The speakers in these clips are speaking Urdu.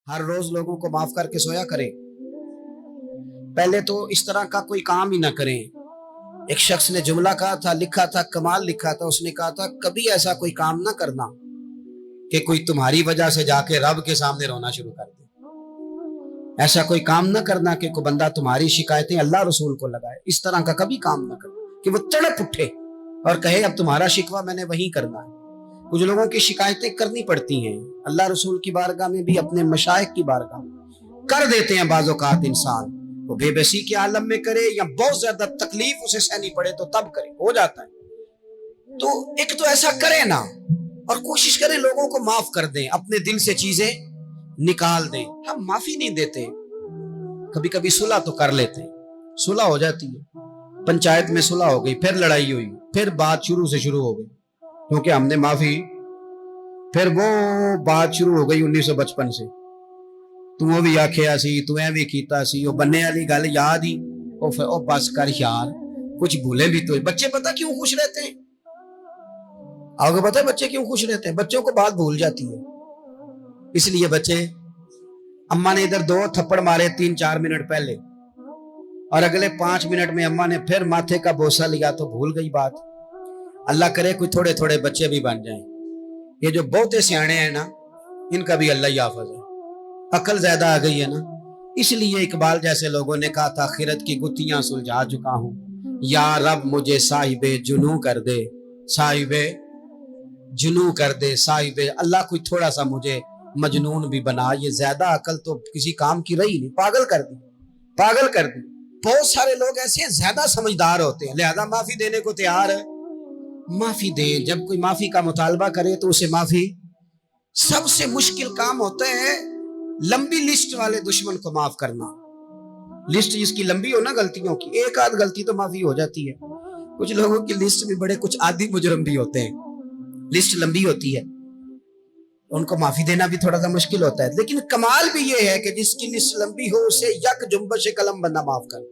ہر روز لوگوں کو معاف کر کے سویا کریں. پہلے تو اس طرح کا کوئی کام ہی نہ کریں. ایک شخص نے جملہ کہا تھا، لکھا تھا، کمال لکھا تھا. اس نے کہا تھا کبھی ایسا کوئی کام نہ کرنا کہ کوئی تمہاری وجہ سے جا کے رب کے سامنے رونا شروع کر دے. ایسا کوئی کام نہ کرنا کہ کوئی بندہ تمہاری شکایتیں اللہ رسول کو لگائے. اس طرح کا کبھی کام نہ کرنا کہ وہ تڑپ اٹھے اور کہے اب تمہارا شکوہ میں نے وہیں کرنا ہے. کچھ لوگوں کی شکایتیں کرنی پڑتی ہیں اللہ رسول کی بارگاہ میں بھی، اپنے مشائخ کی بارگاہ میں کر دیتے ہیں. بعض اوقات انسان وہ بے بسی کے عالم میں کرے یا بہت زیادہ تکلیف اسے سہنی پڑے تو تب کرے، ہو جاتا ہے. تو ایک تو ایسا کرے نا، اور کوشش کریں لوگوں کو معاف کر دیں، اپنے دل سے چیزیں نکال دیں. ہم معافی نہیں دیتے، کبھی کبھی صلح تو کر لیتے ہیں، صلح ہو جاتی ہے. پنچایت میں صلح ہو گئی، پھر لڑائی ہوئی، پھر بات شروع سے شروع ہو گئی کیونکہ ہم نے معافی، پھر وہ بات شروع ہو گئی 1955 سے. تو وہ بھی آکھیا سی، تو اے بھی کیتا سی، وہ بننے والی گل یاد ہی او بس کر یار، کچھ بھولے بھی تو. بچے پتہ کیوں خوش رہتے ہیں؟ آپ کو پتہ ہے بچے کیوں خوش رہتے ہیں؟ بچوں کو بات بھول جاتی ہے. اس لیے بچے، اماں نے ادھر 2 تھپڑ مارے 3-4 منٹ پہلے، اور اگلے 5 منٹ میں اماں نے پھر ماتھے کا بوسہ لیا تو بھول گئی بات. اللہ کرے کوئی تھوڑے تھوڑے بچے بھی بن جائیں. یہ جو بہتے سیانے ہیں نا، ان کا بھی اللہ ہی حافظ ہے. عقل زیادہ آ گئی ہے نا. اس لیے اقبال جیسے لوگوں نے کہا تھا خرد کی گتھیاں سلجھا چکا ہوں، یا رب مجھے صاحب جنوں کر دے، صاحب جنوں کر دے، صاحب اللہ کوئی تھوڑا سا مجھے مجنون بھی بنا. یہ زیادہ عقل تو کسی کام کی رہی نہیں، پاگل کر دی، پاگل کر دی. بہت سارے لوگ ایسے زیادہ سمجھدار ہوتے ہیں، لہذا معافی دینے کو تیار ہے. معافی دیں. جب کوئی معافی کا مطالبہ کرے تو اسے معافی. سب سے مشکل کام ہوتا ہے لمبی لسٹ والے دشمن کو معاف کرنا. لسٹ جس کی لمبی ہو نا غلطیوں کی، ایک آدھ غلطی تو معافی ہو جاتی ہے. کچھ لوگوں کی لسٹ بھی بڑے کچھ عادی مجرم بھی ہوتے ہیں، لسٹ لمبی ہوتی ہے، ان کو معافی دینا بھی تھوڑا سا مشکل ہوتا ہے. لیکن کمال بھی یہ ہے کہ جس کی لسٹ لمبی ہو اسے یک جنبش قلم بندہ معاف کر دے.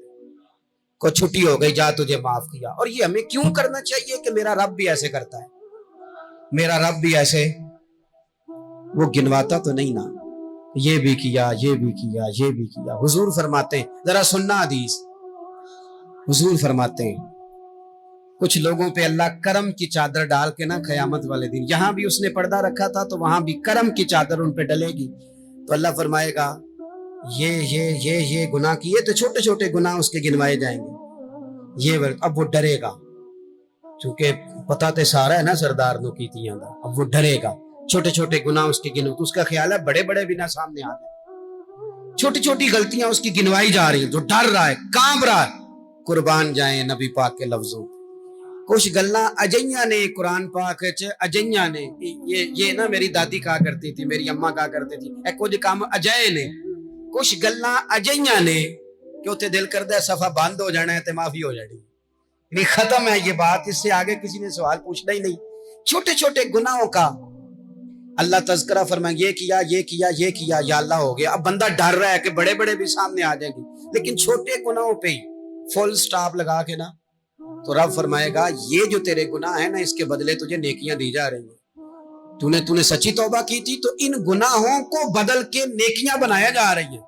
کو چھٹی ہو گئی، جا تجھے معاف کیا. اور یہ ہمیں کیوں کرنا چاہیے کہ میرا رب بھی ایسے کرتا ہے، میرا رب بھی ایسے وہ گنواتا تو نہیں نا، یہ بھی کیا، یہ بھی کیا، یہ بھی کیا. حضور فرماتے ہیں، ذرا سننا حدیث. حضور فرماتے ہیں کچھ لوگوں پہ اللہ کرم کی چادر ڈال کے نا قیامت والے دن، یہاں بھی اس نے پردہ رکھا تھا تو وہاں بھی کرم کی چادر ان پہ ڈلے گی. تو اللہ فرمائے گا یہ گناہ کیے تو چھوٹے چھوٹے گناہ اس کے گنوائے جائیں گے. یہ اب وہ ڈرے گا، چونکہ پتہ تے سارا ہے نا سردار نو کیتیاں دا. اب وہ ڈرے گا، چھوٹے چھوٹے گناہ اس کے گنو تو اس کا خیال ہے بڑے بڑے بھی نہ سامنے آ جائیں. چھوٹی چھوٹی غلطیاں اس کی گنوائی جا رہی ہیں، جو ڈر رہا ہے، کانپ رہا ہے. قربان جائیں نبی پاک کے لفظوں. کچھ گلاں اجیاں نے قرآن پاک اجیاں نے، یہ نا میری دادی کہا کرتی تھی، میری اماں کہا کرتی تھی، اے کچھ کام اجائے نے. کچھ گلاں اجیاں نے کہ اتنے دل کردہ صفحہ بند ہو جانا ہے تے معافی ہو جانی نہیں، ختم ہے یہ بات. اس سے آگے کسی نے سوال پوچھنا ہی نہیں. چھوٹے چھوٹے گناہوں کا اللہ تذکرہ فرمائیں، یہ کیا، یہ کیا، یہ کیا، یا اللہ ہو گیا. اب بندہ ڈر رہا ہے کہ بڑے بڑے بھی سامنے آ جائیں گے، لیکن چھوٹے گناہوں پہ ہی فل سٹاپ لگا کے نا تو رب فرمائے گا یہ جو تیرے گناہ ہیں نا اس کے بدلے تجھے نیکیاں دی جا رہی ہیں. تو نے سچی توبہ کی تھی تو ان گناہوں کو بدل کے نیکیاں بنایا جا رہی ہیں.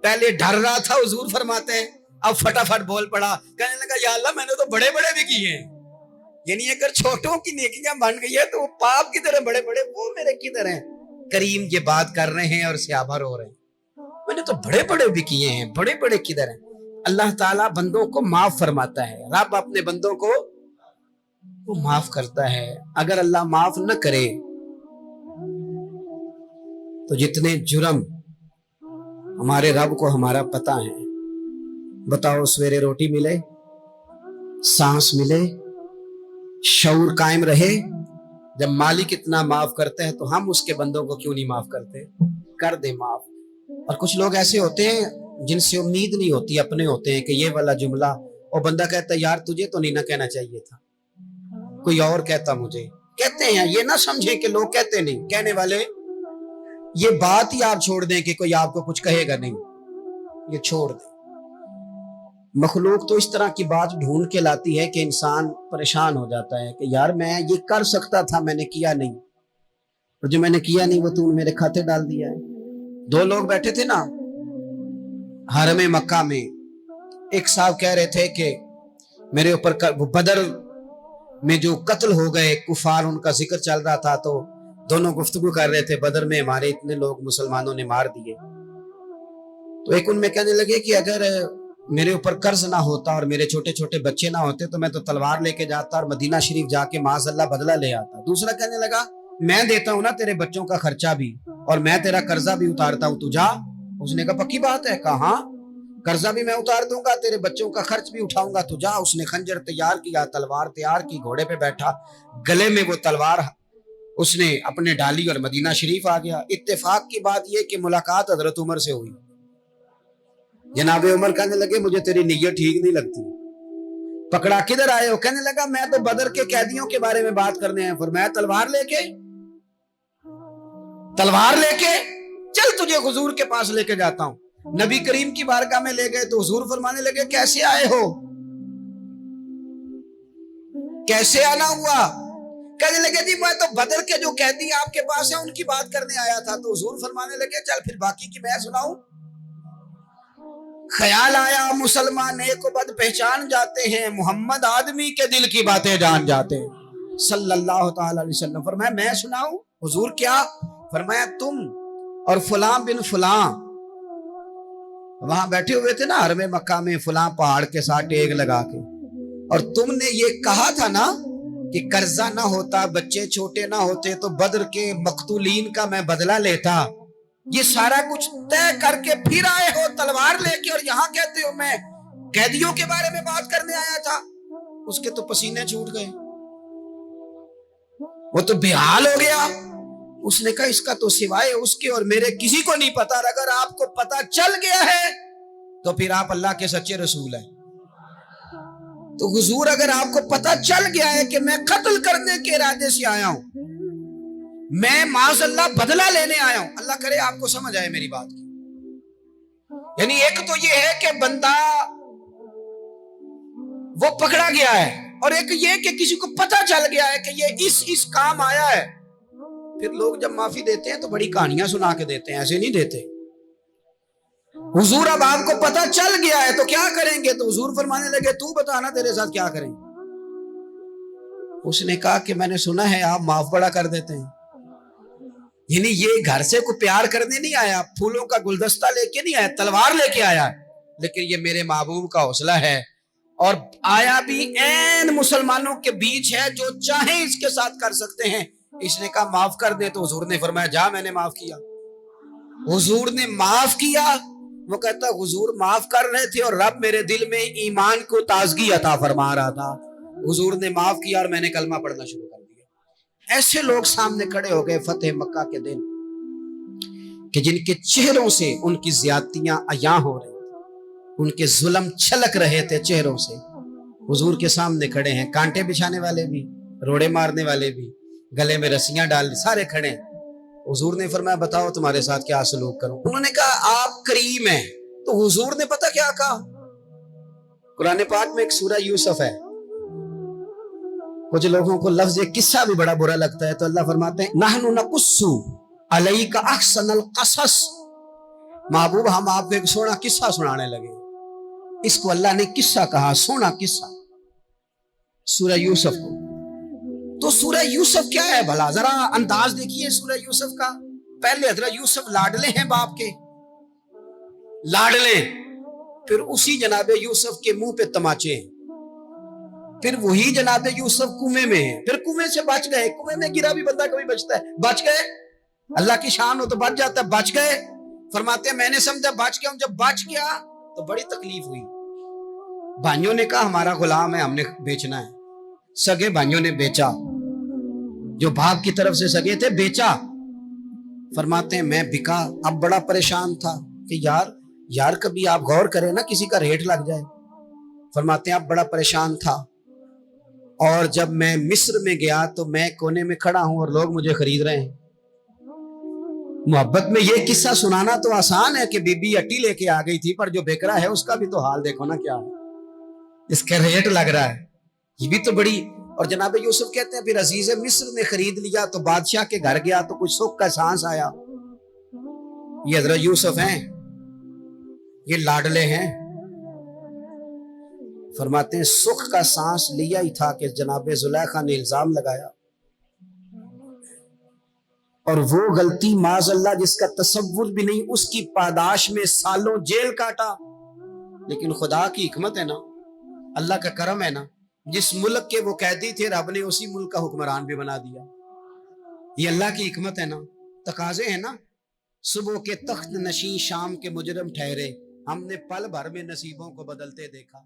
پہلے ڈر رہا تھا، حضور فرماتے ہیں اب فٹافٹ بول پڑا، کہنے لگا یا اللہ میں نے تو بڑے بڑے بھی کیے ہیں. یعنی اگر چھوٹوں کی نیکیاں بن گئی ہے تو وہ پاپ کی طرح بڑے بڑے وہ میرے کدھر ہیں. کریم یہ بات کر رہے ہیں اور صحابہ رو رہے ہیں، میں نے تو بڑے بڑے بھی کیے ہیں، بڑے بڑے کدھر ہیں. اللہ تعالیٰ بندوں کو معاف فرماتا ہے، رب اپنے بندوں کو وہ معاف کرتا ہے. اگر اللہ معاف نہ کرے تو جتنے جرم ہمارے رب کو ہمارا پتہ ہے. بتاؤ سویرے روٹی ملے، سانس ملے، شعور قائم رہے، جب مالک اتنا معاف کرتے ہیں تو ہم اس کے بندوں کو کیوں نہیں معاف کرتے؟ کر دے معاف. اور کچھ لوگ ایسے ہوتے ہیں جن سے امید نہیں ہوتی، اپنے ہوتے ہیں کہ یہ والا جملہ، اور بندہ کہتا ہے یار تجھے تو نہیں نہ کہنا چاہیے تھا، کوئی اور کہتا مجھے. کہتے ہیں یہ نہ سمجھیں کہ لوگ کہتے نہیں، کہنے والے. یہ بات ہی آپ چھوڑ دیں کہ کوئی آپ کو کچھ کہے گا نہیں، یہ چھوڑ دیں. مخلوق تو اس طرح کی بات ڈھونڈ کے لاتی ہے کہ انسان پریشان ہو جاتا ہے کہ یار میں یہ کر سکتا تھا، میں نے کیا نہیں، اور جو میں نے کیا نہیں وہ تو میرے کھاتے ڈال دیا ہے. دو لوگ بیٹھے تھے نا حرم مکہ میں. ایک صاحب کہہ رہے تھے کہ میرے اوپر بدر میں جو قتل ہو گئے کفار ان کا ذکر چل رہا تھا تو دونوں گفتگو کر رہے تھے بدر میں ہمارے اتنے لوگ مسلمانوں نے مار دیے. تو ایک ان میں کہنے لگے کہ اگر میرے اوپر قرض نہ ہوتا اور میرے چھوٹے چھوٹے بچے نہ ہوتے تو میں تو تلوار لے کے جاتا اور مدینہ شریف جا کے معاذ اللہ بدلہ لے آتا. دوسرا کہنے لگا میں دیتا ہوں نا تیرے بچوں کا خرچہ بھی اور میں تیرا قرضہ بھی اتارتا ہوں, تو جا. اس نے کہا پکی بات ہے. کہا ہاں, قرضہ بھی میں اتار دوں گا, تیرے بچوں کا خرچ بھی اٹھاؤں گا, تو جا. اس نے خنجر تیار کیا, تلوار تیار کی, گھوڑے پہ بیٹھا, گلے میں وہ تلوار اس نے اپنے ڈالی اور مدینہ شریف آ گیا. اتفاق کی بات یہ کہ ملاقات حضرت عمر سے ہوئی. جناب عمر کہنے لگے مجھے تیری نیت ٹھیک نہیں لگتی. پکڑا کدھر آئے ہو؟ کہنے لگا میں تو بدر کے قیدیوں کے بارے میں بات کرنے ہیں. فرمایا تلوار لے کے چل تجھے حضور کے پاس لے کے جاتا ہوں. نبی کریم کی بارگاہ میں لے گئے تو حضور فرمانے لگے کیسے آئے ہو, کیسے آنا ہوا؟ کہنے لگے جی میں تو بدر کے جو قیدی آپ کے پاس ہیں ان کی بات کرنے آیا تھا. تو حضور فرمانے لگے چل پھر باقی کی میں سناؤں. خیال آیا مسلمان نیک و بد پہچان جاتے ہیں, محمد آدمی کے دل کی باتیں جان جاتے ہیں صلی اللہ تعالی علیہ وسلم. فرمایا میں سناؤں؟ حضور کیا؟ فرمایا تم اور فلاں بن فلاں وہاں بیٹھے ہوئے تھے نا حرم مکہ میں فلاں پہاڑ کے ساتھ ٹیک لگا کے, اور تم نے یہ کہا تھا نا کہ قرضہ نہ ہوتا, بچے چھوٹے نہ ہوتے تو بدر کے مقتولین کا میں بدلہ لیتا. یہ سارا کچھ طے کر کے پھر آئے ہو تلوار لے کے, اور یہاں کہتے ہو میں قیدیوں کے بارے میں بات کرنے آیا تھا. اس کے تو پسینے چھوٹ گئے, وہ تو بےحال ہو گیا. اس نے کہا اس کا تو سوائے اس کے اور میرے کسی کو نہیں پتا, اگر آپ کو پتا چل گیا ہے تو پھر آپ اللہ کے سچے رسول ہیں. تو حضور اگر آپ کو پتا چل گیا ہے کہ میں قتل کرنے کے ارادے سے آیا ہوں, میں معاذ اللہ بدلہ لینے آیا ہوں, اللہ کرے آپ کو سمجھ آئے میری بات کی. یعنی ایک تو یہ ہے کہ بندہ وہ پکڑا گیا ہے, اور ایک یہ کہ کسی کو پتا چل گیا ہے کہ یہ اس کام آیا ہے. پھر لوگ جب معافی دیتے ہیں تو بڑی کہانیاں سنا کے دیتے ہیں, ایسے نہیں دیتے. حضور اب آپ کو پتا چل گیا ہے تو کیا کریں گے؟ تو حضور فرمانے لگے تو بتانا تیرے ساتھ کیا کریں. اس نے کہا کہ میں نے سنا ہے آپ معاف بڑا کر دیتے ہیں. یعنی یہ گھر سے کوئی پیار کرنے نہیں آیا, پھولوں کا گلدستہ لے کے نہیں آیا, تلوار لے کے آیا, لیکن یہ میرے محبوب کا حوصلہ ہے. اور آیا بھی این مسلمانوں کے بیچ ہے, جو چاہیں اس کے ساتھ کر سکتے ہیں. اس نے کہا معاف کر دے, تو حضور نے فرمایا جا میں نے معاف کیا. حضور نے معاف کیا. وہ کہتا حضور معاف کر رہے تھے اور رب میرے دل میں ایمان کو تازگی عطا فرما رہا تھا. حضور نے معاف کیا اور میں نے کلمہ پڑھنا شروع کر دیا. ایسے لوگ سامنے کھڑے ہو گئے فتح مکہ کے دن کہ جن کے چہروں سے ان کی زیادتیاں عیاں ہو رہی تھیں, ان کے ظلم چھلک رہے تھے چہروں سے. حضور کے سامنے کھڑے ہیں, کانٹے بچھانے والے بھی, روڑے مارنے والے بھی, گلے میں رسیاں ڈال سارے کھڑے ہیں. حضور نے فرمایا بتاؤ تمہارے ساتھ کیا سلوک کروں. انہوں نے کہا آپ کریم ہیں. تو حضور نے پتہ کیا کہا؟ قرآن پاک میں ایک سورہ یوسف ہے, کچھ لوگوں کو لفظ یہ قصہ بھی بڑا برا لگتا ہے, تو اللہ فرماتے ہیں نحن نقص علیک احسن القصص. محبوب ہم آپ کو ایک سونا قصہ سنانے لگے. اس کو اللہ نے قصہ کہا, سونا قصہ, سورہ یوسف کو. تو سورہ یوسف کیا ہے بھلا؟ ذرا انداز دیکھیے سورہ یوسف کا. پہلے حضرت یوسف لاڈلے ہیں باپ کے, لاڈلے, پھر اسی جناب یوسف کے منہ پہ تماچے ہیں, پھر وہی جناب یوسف کنویں میں ہیں, پھر کنویں سے بچ گئے. کنویں میں گرا بھی بندہ کبھی بچتا ہے, بچ گئے. اللہ کی شان ہو تو بچ جاتا ہے, بچ گئے. فرماتے ہیں میں نے سمجھا بچ گیا ہوں, جب بچ گیا تو بڑی تکلیف ہوئی. بھائیوں نے کہا ہمارا غلام ہے, ہم نے بیچنا ہے. سگے بھائیوں نے بیچا, جو باپ کی طرف سے سگے تھے بیچا. فرماتے ہیں میں بکا, اب بڑا پریشان تھا کہ یار کبھی آپ غور کریں نا کسی کا ریٹ لگ جائے. فرماتے ہیں اب بڑا پریشان تھا, اور جب میں مصر میں گیا تو میں کونے میں کھڑا ہوں اور لوگ مجھے خرید رہے ہیں. محبت میں یہ قصہ سنانا تو آسان ہے کہ بی بی اٹی لے کے آ گئی تھی, پر جو بیک رہا ہے اس کا بھی تو حال دیکھو نا کیا ہے, اس کا ریٹ لگ رہا ہے. یہ بھی تو بڑی. اور جناب یوسف کہتے ہیں پھر عزیز مصر نے خرید لیا, تو بادشاہ کے گھر گیا تو کچھ سکھ کا سانس آیا. یہ حضرت یوسف ہیں، یہ لاڈلے ہیں. فرماتے ہیں سکھ کا سانس لیا ہی تھا کہ جناب زلیخا نے الزام لگایا، اور وہ غلطی معاذ اللہ جس کا تصور بھی نہیں، اس کی پاداش میں سالوں جیل کاٹا. لیکن خدا کی حکمت ہے نا، اللہ کا کرم ہے نا، جس ملک کے وہ قیدی تھے رب نے اسی ملک کا حکمران بھی بنا دیا. یہ اللہ کی حکمت ہے نا، تقاضے ہیں نا. صبح کے تخت نشین شام کے مجرم ٹھہرے، ہم نے پل بھر میں نصیبوں کو بدلتے دیکھا.